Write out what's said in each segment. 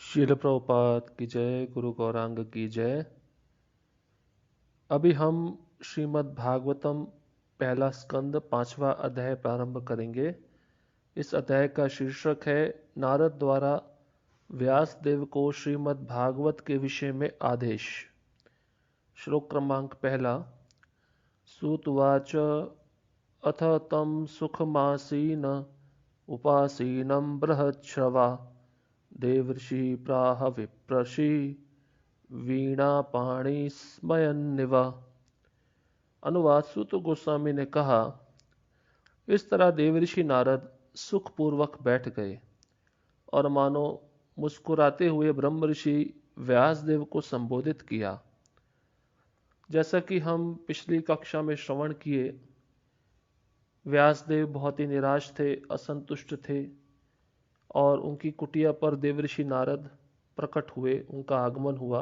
शील प्रभुपाद की जय, गुरु गौरांग की जय। अभी हम श्रीमद् भागवतम पहला स्कंद 5वां अध्याय प्रारंभ करेंगे। इस अध्याय का शीर्षक है नारद द्वारा व्यास देव को श्रीमद् भागवत के विषय में आदेश। श्लोक क्रमांक पहला। सूतवाच अथ तं सुखमासीन उपासीनं बृहच्छ्रवा देवर्षि प्राह विप्रषि वीणापाणि स्मयन्निव। अनुवाद। सूत गोस्वामी ने कहा, इस तरह देवऋषि नारद सुखपूर्वक बैठ गए और मानो मुस्कुराते हुए ब्रह्म ऋषि व्यासदेव को संबोधित किया। जैसा कि हम पिछली कक्षा में श्रवण किए, व्यासदेव बहुत ही निराश थे, असंतुष्ट थे और उनकी कुटिया पर देवऋषि नारद प्रकट हुए, उनका आगमन हुआ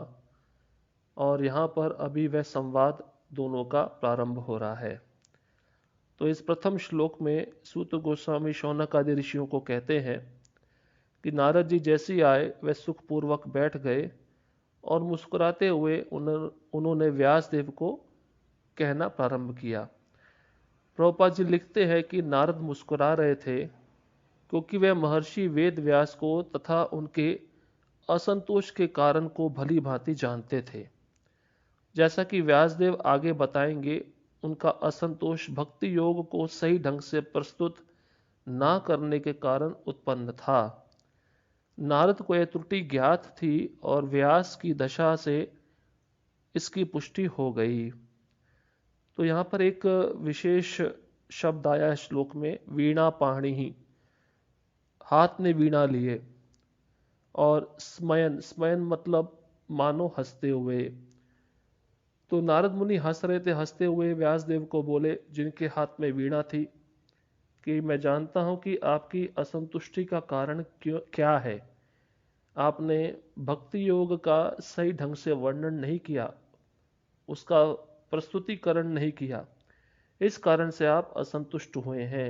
और यहाँ पर अभी वह संवाद दोनों का प्रारंभ हो रहा है। तो इस प्रथम श्लोक में सूत गोस्वामी शौनक आदि ऋषियों को कहते हैं कि नारद जी जैसे ही आए वह सुखपूर्वक बैठ गए और मुस्कुराते हुए उन्होंने व्यासदेव को कहना प्रारंभ किया। प्रभुपाद जी लिखते हैं कि नारद मुस्कुरा रहे थे क्योंकि वे महर्षि वेद व्यास को तथा उनके असंतोष के कारण को भली भांति जानते थे। जैसा कि व्यासदेव आगे बताएंगे, उनका असंतोष भक्ति योग को सही ढंग से प्रस्तुत ना करने के कारण उत्पन्न था। नारद को यह त्रुटि ज्ञात थी और व्यास की दशा से इसकी पुष्टि हो गई। तो यहाँ पर एक विशेष शब्द आया है श्लोक में, वीणा पाणी ही, हाथ ने वीणा लिए, और स्मयन, स्मयन मतलब मानो हंसते हुए। तो नारद मुनि हंस रहे थे, हंसते हुए व्यासदेव को बोले जिनके हाथ में वीणा थी कि मैं जानता हूं कि आपकी असंतुष्टि का कारण क्या है। आपने भक्ति योग का सही ढंग से वर्णन नहीं किया, उसका प्रस्तुतिकरण नहीं किया, इस कारण से आप असंतुष्ट हुए हैं।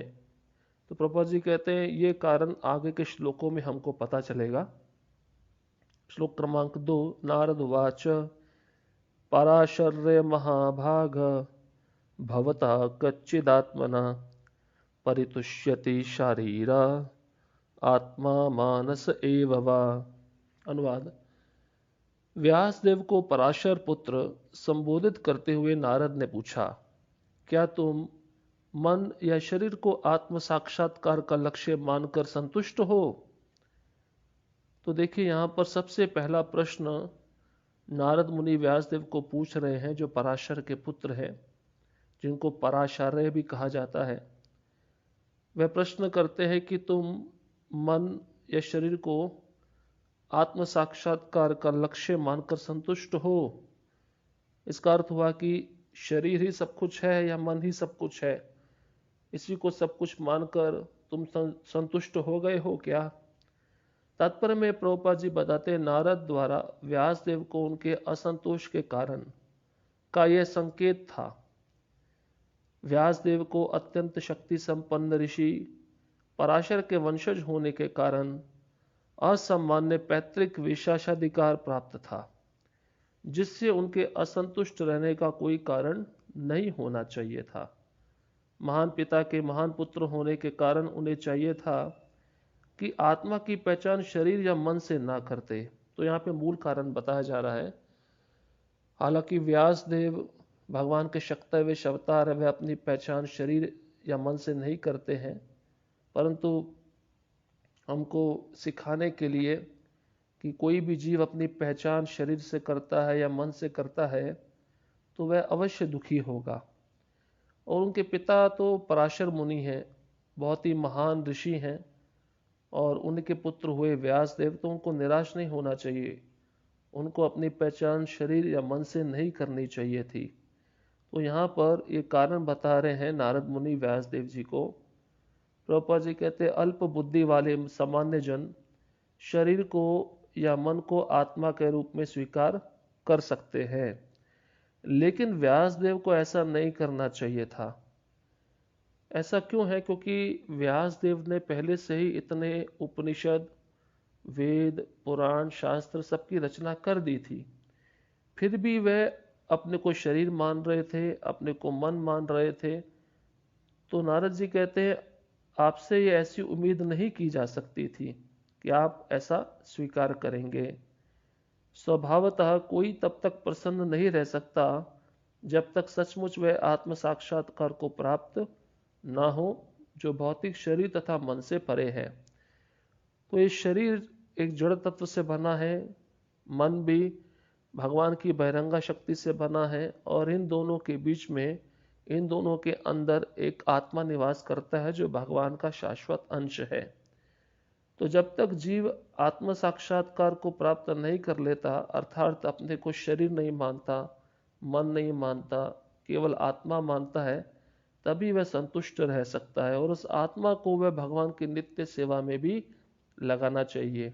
तो प्रभुपाद जी कहते हैं ये कारण आगे के श्लोकों में हमको पता चलेगा। श्लोक क्रमांक 2। नारद वाच पराशर्य महाभाग भवता कच्चिदात्मना परितुष्यति शारीरा आत्मा मानस एव वा। अनुवाद। व्यासदेव को पराशर पुत्र संबोधित करते हुए नारद ने पूछा, क्या तुम मन या शरीर को आत्म साक्षात्कार का लक्ष्य मानकर संतुष्ट हो? तो देखिए, यहां पर सबसे पहला प्रश्न नारद मुनि व्यासदेव को पूछ रहे हैं, जो पराशर के पुत्र हैं, जिनको पराशर्य भी कहा जाता है। वह प्रश्न करते हैं कि तुम मन या शरीर को आत्म साक्षात्कार का लक्ष्य मानकर संतुष्ट हो। इसका अर्थ हुआ कि शरीर ही सब कुछ है या मन ही सब कुछ है, इसी को सब कुछ मानकर तुम संतुष्ट हो गए हो क्या? तात्पर्य में प्रभुपाद जी बताते हैं, नारद द्वारा व्यासदेव को उनके असंतोष के कारण का यह संकेत था। व्यासदेव को अत्यंत शक्ति संपन्न ऋषि पराशर के वंशज होने के कारण असामान्य पैतृक विशेषाधिकार प्राप्त था, जिससे उनके असंतुष्ट रहने का कोई कारण नहीं होना चाहिए था। महान पिता के महान पुत्र होने के कारण उन्हें चाहिए था कि आत्मा की पहचान शरीर या मन से ना करते। तो यहाँ पे मूल कारण बताया जा रहा है। हालांकि व्यासदेव भगवान के शक्तिवेश अवतार है, वे अपनी पहचान शरीर या मन से नहीं करते हैं, परंतु हमको सिखाने के लिए कि कोई भी जीव अपनी पहचान शरीर से करता है या मन से करता है तो वह अवश्य दुखी होगा। और उनके पिता तो पराशर मुनि हैं, बहुत ही महान ऋषि हैं, और उनके पुत्र हुए व्यासदेव, तो उनको निराश नहीं होना चाहिए। उनको अपनी पहचान शरीर या मन से नहीं करनी चाहिए थी। तो यहाँ पर ये कारण बता रहे हैं नारद मुनि व्यासदेव जी को। प्रभुपाद जी कहते हैं, अल्प बुद्धि वाले सामान्य जन शरीर को या मन को आत्मा के रूप में स्वीकार कर सकते हैं, लेकिन व्यासदेव को ऐसा नहीं करना चाहिए था। ऐसा क्यों है? क्योंकि व्यासदेव ने पहले से ही इतने उपनिषद, वेद पुराण शास्त्र सबकी रचना कर दी थी, फिर भी वह अपने को शरीर मान रहे थे, अपने को मन मान रहे थे। तो नारद जी कहते हैं आपसे ये ऐसी उम्मीद नहीं की जा सकती थी कि आप ऐसा स्वीकार करेंगे। स्वभावतः कोई तब तक प्रसन्न नहीं रह सकता जब तक सचमुच वह आत्म साक्षात्कार को प्राप्त ना हो जो भौतिक शरीर तथा मन से परे है। तो ये शरीर एक जड़ तत्व से बना है, मन भी भगवान की बहिरंगा शक्ति से बना है, और इन दोनों के बीच में, इन दोनों के अंदर एक आत्मा निवास करता है जो भगवान का शाश्वत अंश है। तो जब तक जीव आत्म साक्षात्कार को प्राप्त नहीं कर लेता, अर्थात अपने को शरीर नहीं मानता, मन नहीं मानता, केवल आत्मा मानता है, तभी वह संतुष्ट रह सकता है और उस आत्मा को वह भगवान की नित्य सेवा में भी लगाना चाहिए।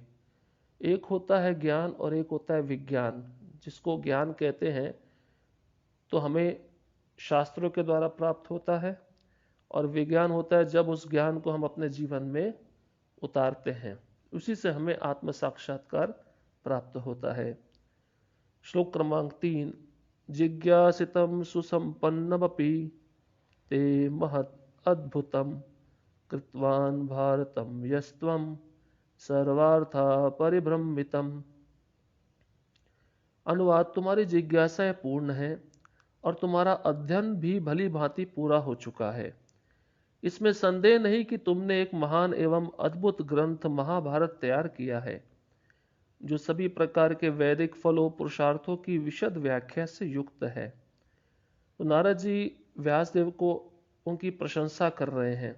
एक होता है ज्ञान और एक होता है विज्ञान। जिसको ज्ञान कहते हैं तो हमें शास्त्रों के द्वारा प्राप्त होता है, और विज्ञान होता है जब उस ज्ञान को हम अपने जीवन में उतारते हैं, उसी से हमें आत्म साक्षात्कार प्राप्त होता है। श्लोक क्रमांक 3। जिज्ञासितं सुसंपन्नमपि ते महत् अद्भुतं कृतवान् भारतं यस्त्वं सर्वार्था परिभ्रमितम्। अनुवाद: तुम्हारी जिज्ञासाएं पूर्ण है और तुम्हारा अध्ययन भी भली भांति पूरा हो चुका है। इसमें संदेह नहीं कि तुमने एक महान एवं अद्भुत ग्रंथ महाभारत तैयार किया है, जो सभी प्रकार के वैदिक फलों पुरुषार्थों की विशद व्याख्या से युक्त है। तो नारद जी व्यासदेव को उनकी प्रशंसा कर रहे हैं।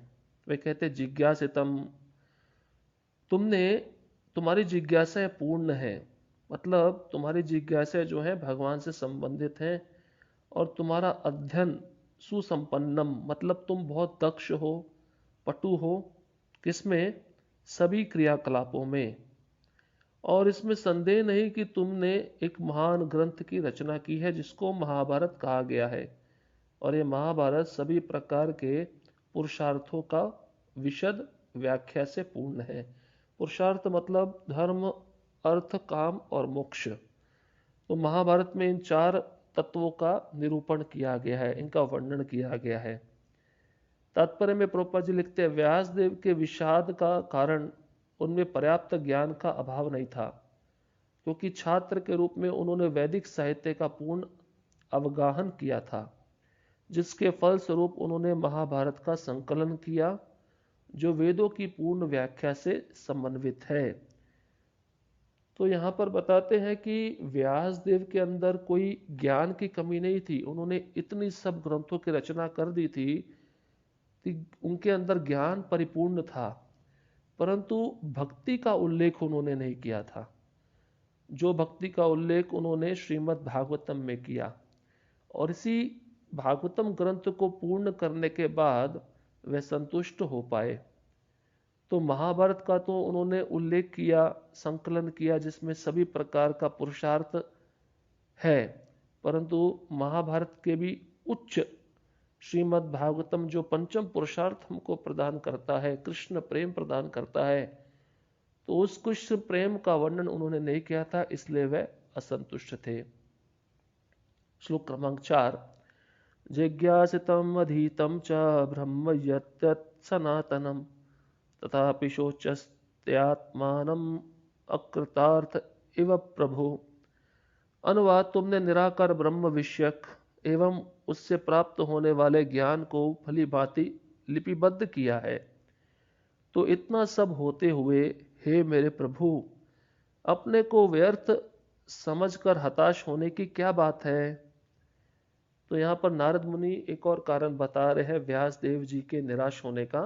वे कहते जिज्ञासितम, तुम्हारी जिज्ञासाएं पूर्ण है, मतलब तुम्हारी जिज्ञासाएं जो है भगवान से संबंधित हैं, और तुम्हारा अध्ययन सुसंपन्नम, मतलब तुम बहुत दक्ष हो, पटु हो, किसमें? सभी क्रियाकलापों में। और इसमें संदेह नहीं कि तुमने एक महान ग्रंथ की रचना की है जिसको महाभारत कहा गया है, और ये महाभारत सभी प्रकार के पुरुषार्थों का विशद व्याख्या से पूर्ण है। पुरुषार्थ मतलब धर्म, अर्थ, काम और मोक्ष। तो महाभारत में इन 4 तत्वों का निरूपण किया गया है, इनका वर्णन किया गया है। तात्पर्य में प्रभुपाद जी लिखते हैं, व्यासदेव के विषाद का कारण उनमें पर्याप्त ज्ञान का अभाव नहीं था, क्योंकि छात्र के रूप में उन्होंने वैदिक साहित्य का पूर्ण अवगाहन किया था, जिसके फलस्वरूप उन्होंने महाभारत का संकलन किया, जो वेदों की पूर्ण व्याख्या से समन्वित है। तो यहाँ पर बताते हैं कि व्यासदेव के अंदर कोई ज्ञान की कमी नहीं थी। उन्होंने इतनी सब ग्रंथों की रचना कर दी थी कि उनके अंदर ज्ञान परिपूर्ण था, परंतु भक्ति का उल्लेख उन्होंने नहीं किया था। जो भक्ति का उल्लेख उन्होंने श्रीमद् भागवतम में किया, और इसी भागवतम ग्रंथ को पूर्ण करने के बाद वे संतुष्ट हो पाए। तो महाभारत का तो उन्होंने उल्लेख किया, संकलन किया, जिसमें सभी प्रकार का पुरुषार्थ है, परंतु महाभारत के भी उच्च श्रीमद् भागवतम जो पंचम पुरुषार्थ हमको प्रदान करता है, कृष्ण प्रेम प्रदान करता है, तो उस कृष्ण प्रेम का वर्णन उन्होंने नहीं किया था, इसलिए वह असंतुष्ट थे। श्लोक क्रमांक 4। जिज्ञासितम अधीतम च ब्रह्म यत् सनातनम तथापि शोचस्त्यात्मानम अकृतार्थ इव प्रभु। अनुवाद: तुमने निराकार ब्रह्म विषयक एवं उससे प्राप्त होने वाले ज्ञान को भली भांति लिपिबद्ध किया है, तो इतना सब होते हुए हे मेरे प्रभु, अपने को व्यर्थ समझकर हताश होने की क्या बात है? तो यहाँ पर नारद मुनि एक और कारण बता रहे हैं व्यास देव जी के निराश होने का,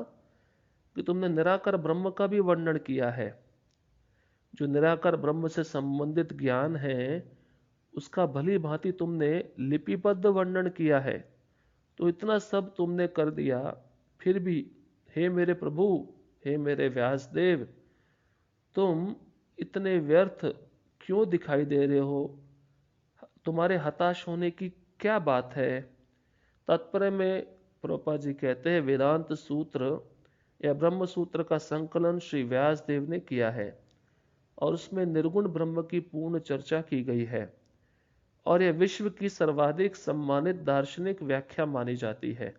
कि तुमने निराकार ब्रह्म का भी वर्णन किया है। जो निराकार ब्रह्म से संबंधित ज्ञान है, उसका भली भांति तुमने लिपिबद्ध वर्णन किया है, तो इतना सब तुमने कर दिया, फिर भी हे मेरे प्रभु, हे मेरे व्यासदेव, तुम इतने व्यर्थ क्यों दिखाई दे रहे हो? तुम्हारे हताश होने की क्या बात है? तात्पर्य में प्रभुपाद जी कहते हैं, वेदांत सूत्र या ब्रह्म सूत्र का संकलन श्री व्यासदेव ने किया है, और उसमें निर्गुण ब्रह्म की पूर्ण चर्चा की गई है और यह विश्व की सर्वाधिक सम्मानित दार्शनिक व्याख्या मानी जाती है।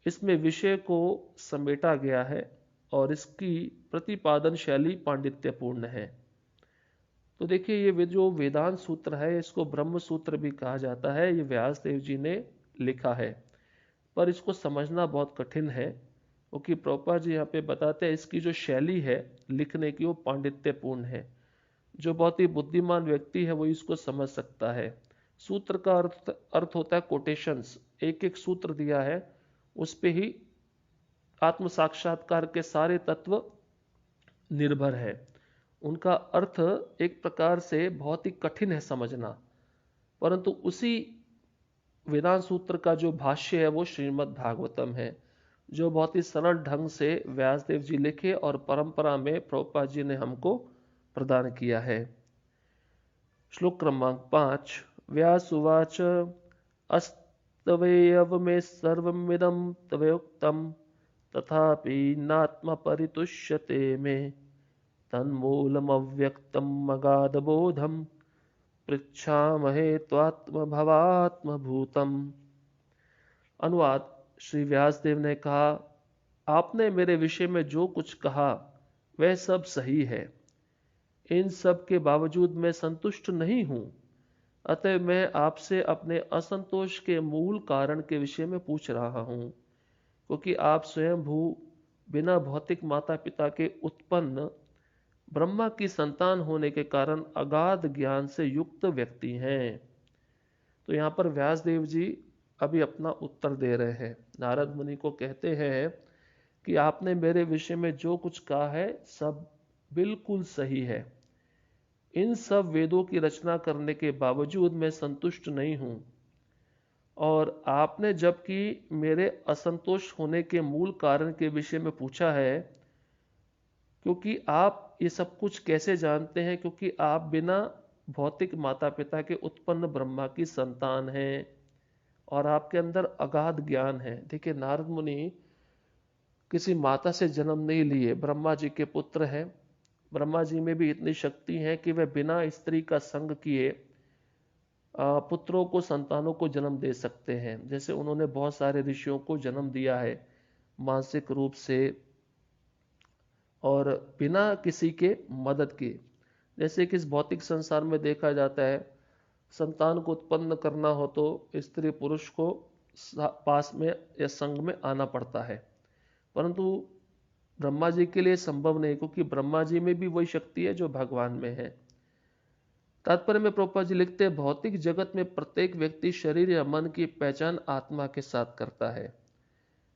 इसमें विषय को समेटा गया है और इसकी प्रतिपादन शैली पांडित्यपूर्ण है। तो देखिए, ये जो वेदांत सूत्र है इसको ब्रह्म सूत्र भी कहा जाता है। ये व्यास देव जी ने लिखा है, पर इसको समझना बहुत कठिन है, क्योंकि प्रभुपाद जी यहाँ पे बताते हैं इसकी जो शैली है लिखने की वो पांडित्यपूर्ण है। जो बहुत ही बुद्धिमान व्यक्ति है वो इसको समझ सकता है। सूत्र का अर्थ होता है कोटेशंस। एक एक सूत्र दिया है उस पे ही आत्म साक्षात्कार के सारे तत्व निर्भर है। उनका अर्थ एक प्रकार से बहुत ही कठिन है समझना, परंतु उसी वेदांत सूत्र का जो भाष्य है वो श्रीमद् भागवतम है, जो बहुत ही सरल ढंग से व्यासदेव जी लिखे और परंपरा में प्रभुपाद जी ने हमको प्रदान किया है। श्लोक क्रमांक 5। व्यासुवाच अस्तवेयव मे सर्वमिदं तवोक्तम् तथापि नात्म परितुष्यते मे तन्मूलमव्यक्तम् अगाधबोधम् पृच्छामहे त्वात्मभवात्मभूतम्। अनुवाद। श्री व्यासदेव ने कहा, आपने मेरे विषय में जो कुछ कहा वह सब सही है। इन सब के बावजूद मैं संतुष्ट नहीं हूं, अतः मैं आपसे अपने असंतोष के मूल कारण के विषय में पूछ रहा हूं, क्योंकि आप स्वयं भू बिना भौतिक माता पिता के उत्पन्न ब्रह्मा की संतान होने के कारण अगाध ज्ञान से युक्त व्यक्ति हैं। तो यहाँ पर व्यासदेव जी अभी अपना उत्तर दे रहे हैं। नारद मुनि को कहते हैं कि आपने मेरे विषय में जो कुछ कहा है सब बिल्कुल सही है। इन सब वेदों की रचना करने के बावजूद मैं संतुष्ट नहीं हूं, और आपने जबकि मेरे असंतोष होने के मूल कारण के विषय में पूछा है, क्योंकि आप ये सब कुछ कैसे जानते हैं, क्योंकि आप बिना भौतिक माता पिता के उत्पन्न ब्रह्मा की संतान हैं और आपके अंदर अगाध ज्ञान है। देखिए, नारद मुनि किसी माता से जन्म नहीं लिए, ब्रह्मा जी के पुत्र हैं। ब्रह्मा जी में भी इतनी शक्ति है कि वह बिना स्त्री का संग किए पुत्रों को, संतानों को जन्म दे सकते हैं। जैसे उन्होंने बहुत सारे ऋषियों को जन्म दिया है मानसिक रूप से और बिना किसी के मदद के। जैसे कि इस भौतिक संसार में देखा जाता है, संतान को उत्पन्न करना हो तो स्त्री पुरुष को पास में या संग में आना पड़ता है, परंतु ब्रह्मा जी के लिए संभव नहीं, क्योंकि ब्रह्मा जी में भी वही शक्ति है जो भगवान में है। तात्पर्य में प्रभुपाद जी लिखते हैं, भौतिक जगत में प्रत्येक व्यक्ति शरीर या मन की पहचान आत्मा के साथ करता है।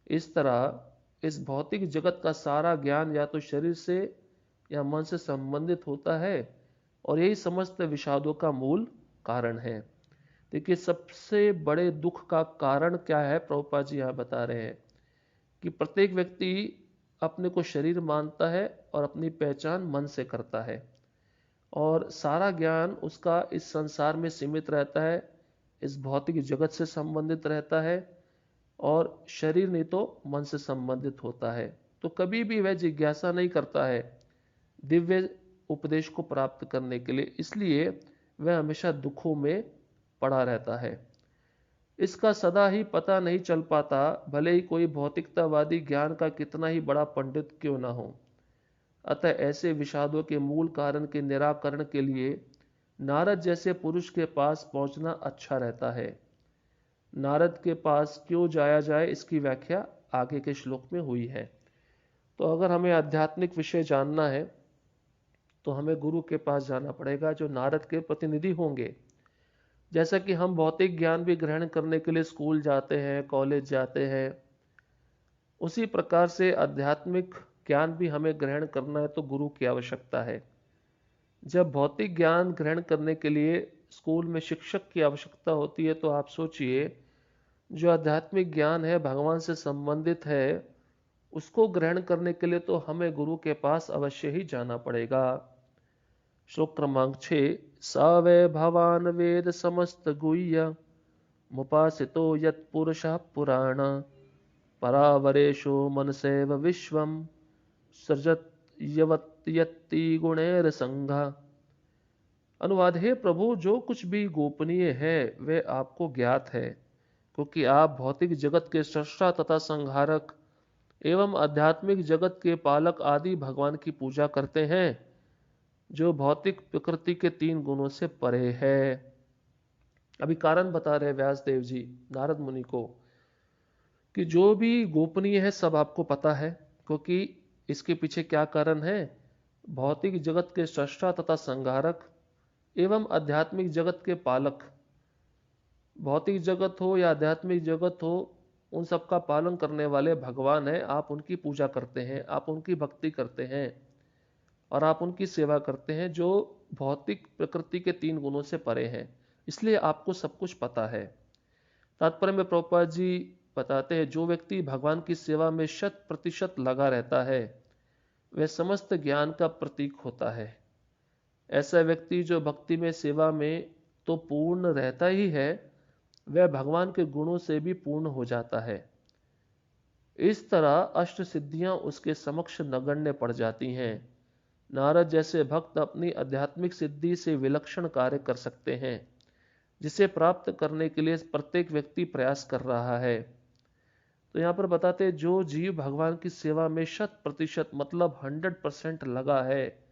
इस तरह इस भौतिक जगत का सारा ज्ञान या तो शरीर से या मन से संबंधित होता है, और यही समस्त विषादों का मूल कारण है। देखिए, सबसे बड़े दुख का कारण क्या है, प्रभुपाद जी यहाँ बता रहे हैं कि प्रत्येक व्यक्ति अपने को शरीर मानता है और अपनी पहचान मन से करता है, और सारा ज्ञान उसका इस संसार में सीमित रहता है, इस भौतिक जगत से संबंधित रहता है, और शरीर नहीं तो मन से संबंधित होता है। तो कभी भी वह जिज्ञासा नहीं करता है दिव्य उपदेश को प्राप्त करने के लिए, इसलिए वह हमेशा दुखों में पड़ा रहता है। इसका सदा ही पता नहीं चल पाता, भले ही कोई भौतिकतावादी ज्ञान का कितना ही बड़ा पंडित क्यों ना हो। अतः ऐसे विषादों के मूल कारण के निराकरण के लिए नारद जैसे पुरुष के पास पहुंचना अच्छा रहता है। नारद के पास क्यों जाया जाए, इसकी व्याख्या आगे के श्लोक में हुई है। तो अगर हमें आध्यात्मिक विषय जानना है तो हमें गुरु के पास जाना पड़ेगा, जो नारद के प्रतिनिधि होंगे। जैसा कि हम भौतिक ज्ञान भी ग्रहण करने के लिए स्कूल जाते हैं, कॉलेज जाते हैं, उसी प्रकार से आध्यात्मिक ज्ञान भी हमें ग्रहण करना है तो गुरु की आवश्यकता है। जब भौतिक ज्ञान ग्रहण करने के लिए स्कूल में शिक्षक की आवश्यकता होती है, तो आप सोचिए जो आध्यात्मिक ज्ञान है, भगवान से संबंधित है, उसको ग्रहण करने के लिए तो हमें गुरु के पास अवश्य ही जाना पड़ेगा। श्लोक क्रमांक 6। स वै भवान वेद समस्त गुह्य मुपासितो यत्पुरुषः पुराण परावरेशो मनसैव विश्वम सृजत यवत्यत्ति गुणैर संघा। अनुवाद: हे प्रभु, जो कुछ भी गोपनीय है वह आपको ज्ञात है, क्योंकि आप भौतिक जगत के सृष्टा तथा संहारक एवं आध्यात्मिक जगत के पालक आदि भगवान की पूजा करते हैं, जो भौतिक प्रकृति के 3 गुणों से परे है। अभी कारण बता रहे व्यासदेव जी नारद मुनि को कि जो भी गोपनीय है सब आपको पता है, क्योंकि इसके पीछे क्या कारण है। भौतिक जगत के सृष्टा तथा संहारक एवं आध्यात्मिक जगत के पालक, भौतिक जगत हो या आध्यात्मिक जगत हो, उन सब का पालन करने वाले भगवान है। आप उनकी पूजा करते हैं, आप उनकी भक्ति करते हैं और आप उनकी सेवा करते हैं, जो भौतिक प्रकृति के 3 गुणों से परे हैं। इसलिए आपको सब कुछ पता है। तात्पर्य में प्रभुपाद जी बताते हैं, जो व्यक्ति भगवान की सेवा में 100% लगा रहता है वह समस्त ज्ञान का प्रतीक होता है। ऐसा व्यक्ति जो भक्ति में सेवा में तो पूर्ण रहता ही है, वह भगवान के गुणों से भी पूर्ण हो जाता है। इस तरह अष्ट सिद्धियां उसके समक्ष नगण्य पड़ जाती हैं। नारद जैसे भक्त अपनी आध्यात्मिक सिद्धि से विलक्षण कार्य कर सकते हैं, जिसे प्राप्त करने के लिए प्रत्येक व्यक्ति प्रयास कर रहा है। तो यहाँ पर बताते हैं, जो जीव भगवान की सेवा में 100% मतलब 100% लगा है,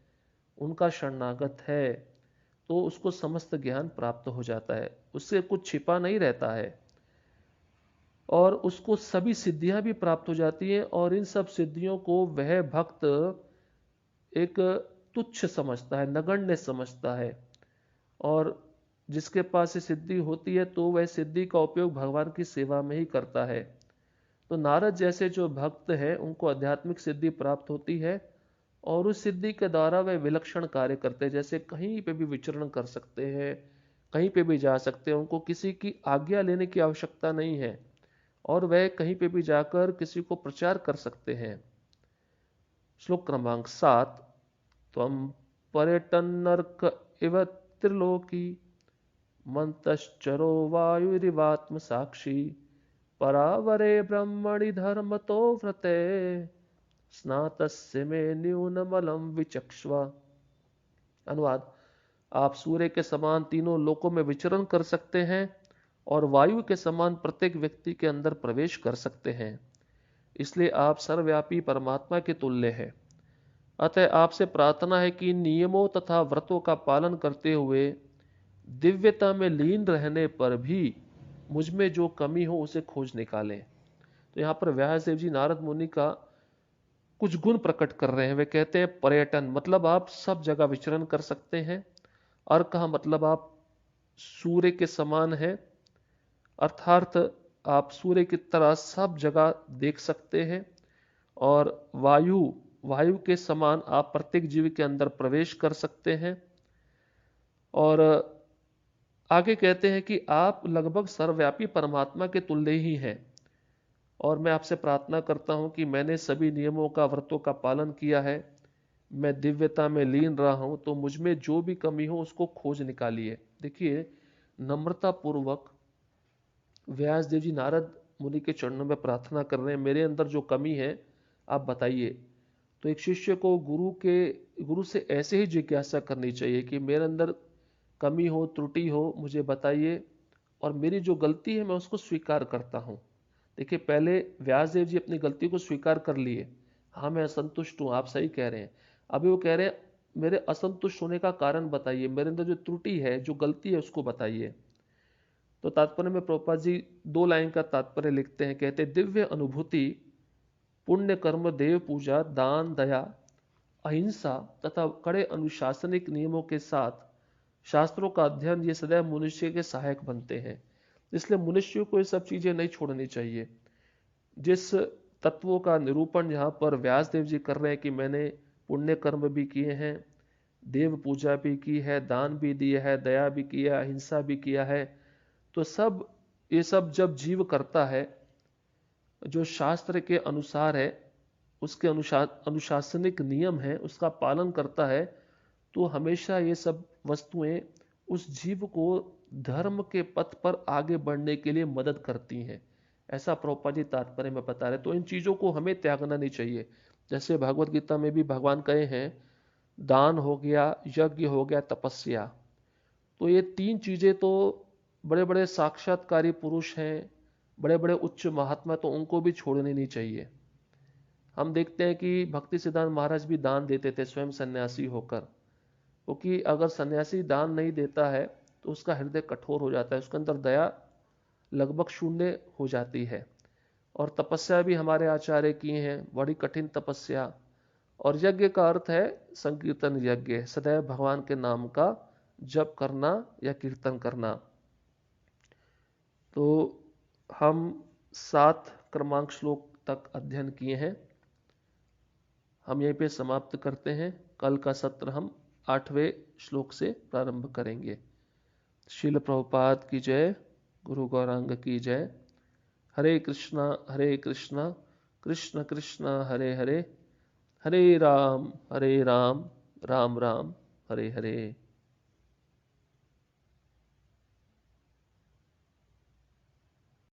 उनका शरणागत है, तो उसको समस्त ज्ञान प्राप्त हो जाता है, उससे कुछ छिपा नहीं रहता है और उसको सभी सिद्धियां भी प्राप्त हो जाती हैं। और इन सब सिद्धियों को वह भक्त एक तुच्छ समझता है, नगण्य समझता है, और जिसके पास ये सिद्धि होती है तो वह सिद्धि का उपयोग भगवान की सेवा में ही करता है। तो नारद जैसे जो भक्त है उनको आध्यात्मिक सिद्धि प्राप्त होती है और उस सिद्धि के द्वारा वह विलक्षण कार्य करते हैं, जैसे कहीं पे भी विचरण कर सकते हैं, कहीं पे भी जा सकते हैं, उनको किसी की आज्ञा लेने की आवश्यकता नहीं है और वह कहीं पे भी जाकर किसी को प्रचार कर सकते हैं। श्लोक क्रमांक 7। त्वं पर्यटन्नर्क इव त्रिलोकी मंतश्चरो वायुरिवात्म साक्षी परावरे ब्रह्मणि धर्मतो व्रते स्नातस्य मे न्यूनमलम विचक्ष्व। अनुवाद: आप सूर्य के समान तीनों लोकों में विचरण कर सकते हैं और वायु के समान प्रत्येक व्यक्ति के अंदर प्रवेश कर सकते हैं, इसलिए आप सर्वव्यापी परमात्मा के तुल्य हैं। अतः आपसे प्रार्थना है कि नियमों तथा व्रतों का पालन करते हुए दिव्यता में लीन रहने पर भी मुझ में जो कमी हो उसे खोज निकालें। तो यहाँ पर व्यासदेव जी नारद मुनि का कुछ गुण प्रकट कर रहे हैं। वे कहते हैं पर्यटन मतलब आप सब जगह विचरण कर सकते हैं, अर्क मतलब आप सूर्य के समान हैं, अर्थात आप सूर्य की तरह सब जगह देख सकते हैं, और वायु के समान आप प्रत्येक जीव के अंदर प्रवेश कर सकते हैं। और आगे कहते हैं कि आप लगभग सर्वव्यापी परमात्मा के तुल्य ही हैं, और मैं आपसे प्रार्थना करता हूं कि मैंने सभी नियमों का व्रतों का पालन किया है, मैं दिव्यता में लीन रहा हूं, तो मुझ में जो भी कमी हो उसको खोज निकालिए। देखिए, नम्रता पूर्वक व्यासदेव जी नारद मुनि के चरणों में प्रार्थना कर रहे हैं, मेरे अंदर जो कमी है आप बताइए। तो एक शिष्य को गुरु से ऐसे ही जिज्ञासा करनी चाहिए कि मेरे अंदर कमी हो, त्रुटि हो, मुझे बताइए, और मेरी जो गलती है मैं उसको स्वीकार करता हूं। देखिए, पहले व्यासदेव जी अपनी गलती को स्वीकार कर लिए, हाँ मैं असंतुष्ट हूं, आप सही कह रहे हैं। अभी वो कह रहे हैं मेरे असंतुष्ट होने का कारण बताइए, मेरे अंदर जो त्रुटि है, जो गलती है उसको बताइए। तो तात्पर्य में प्रभुपाद जी 2 लाइन का तात्पर्य लिखते हैं, कहते दिव्य अनुभूति, पुण्य कर्म, देव पूजा, दान, दया, अहिंसा तथा कड़े अनुशासनिक नियमों के साथ शास्त्रों का अध्ययन, ये सदैव मनुष्य के सहायक बनते हैं। इसलिए मनुष्य को ये सब चीजें नहीं छोड़नी चाहिए। जिस तत्वों का निरूपण यहाँ पर व्यासदेव जी कर रहे हैं कि मैंने पुण्य कर्म भी किए हैं, देव पूजा भी की है, दान भी दिया है, दया भी किया, अहिंसा भी किया है, तो ये सब जब जीव करता है जो शास्त्र के अनुसार है, उसके अनुशासनिक नियम है, उसका पालन करता है, तो हमेशा ये सब वस्तुएं उस जीव को धर्म के पथ पर आगे बढ़ने के लिए मदद करती हैं। ऐसा प्रभुपाद जी तात्पर्य में बता रहे। तो इन चीजों को हमें त्यागना नहीं चाहिए। जैसे भागवत गीता में भी भगवान कहे हैं, दान हो गया, यज्ञ हो गया, तपस्या। तो ये तीन चीजें तो बड़े बड़े साक्षात्कारी पुरुष हैं, बड़े बड़े उच्च महात्मा, तो उनको भी छोड़नी नहीं चाहिए। हम देखते हैं कि भक्ति सिद्धांत महाराज भी दान देते थे स्वयं सन्यासी होकर, क्योंकि अगर सन्यासी दान नहीं देता है तो उसका हृदय कठोर हो जाता है, उसके अंदर दया लगभग शून्य हो जाती है। और तपस्या भी हमारे आचार्य की हैं, बड़ी कठिन तपस्या। और यज्ञ का अर्थ है संकीर्तन यज्ञ, सदैव भगवान के नाम का जप करना या कीर्तन करना। तो हम 7 क्रमांक श्लोक तक अध्ययन किए हैं, हम यहीं पे समाप्त करते हैं। कल का सत्र हम 8वें श्लोक से प्रारंभ करेंगे। श्रील प्रभुपाद की जय, गुरु गौरांग की जय। हरे कृष्णा कृष्ण कृष्ण हरे हरे, हरे राम राम राम हरे हरे।